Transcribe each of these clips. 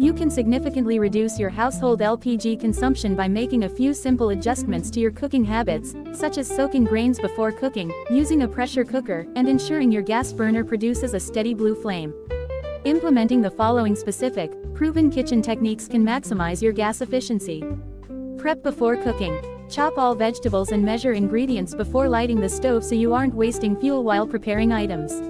You can significantly reduce your household LPG consumption by making a few simple adjustments to your cooking habits, such as soaking grains before cooking, using a pressure cooker, and ensuring your gas burner produces a steady blue flame. Implementing the following specific, proven kitchen techniques can maximize your gas efficiency. Prep before cooking. Chop all vegetables and measure ingredients before lighting the stove so you aren't wasting fuel while preparing items.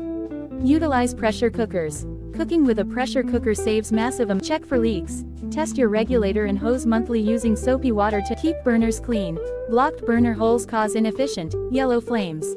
Utilize pressure cookers. Cooking with a pressure cooker saves massive amounts. Check for leaks. Test your regulator and hose monthly using soapy water to keep burners clean. Blocked burner holes cause inefficient, yellow flames.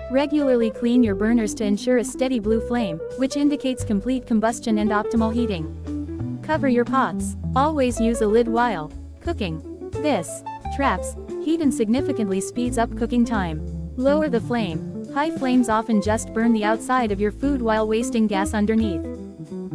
Regularly clean your burners to ensure a steady blue flame, which indicates complete combustion and optimal heating. Cover your pots. Always use a lid while cooking. This traps heat and significantly speeds up cooking time. Lower the flame. High flames often just burn the outside of your food while wasting gas underneath.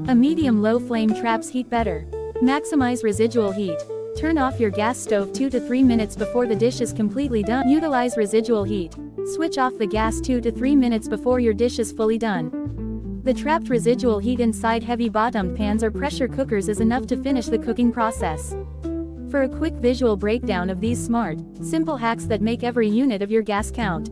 A medium-low flame traps heat better. Maximize residual heat. Turn off your gas stove 2 to 3 minutes before the dish is completely done. Utilize residual heat. Switch off the gas 2 to 3 minutes before your dish is fully done. The trapped residual heat inside heavy-bottomed pans or pressure cookers is enough to finish the cooking process. For a quick visual breakdown of these smart, simple hacks that make every unit of your gas count.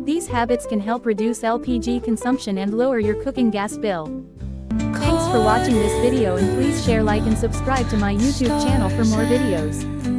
These habits can help reduce LPG consumption and lower your cooking gas bill. Thanks for watching this video, and please share, like and subscribe to my YouTube channel for more videos.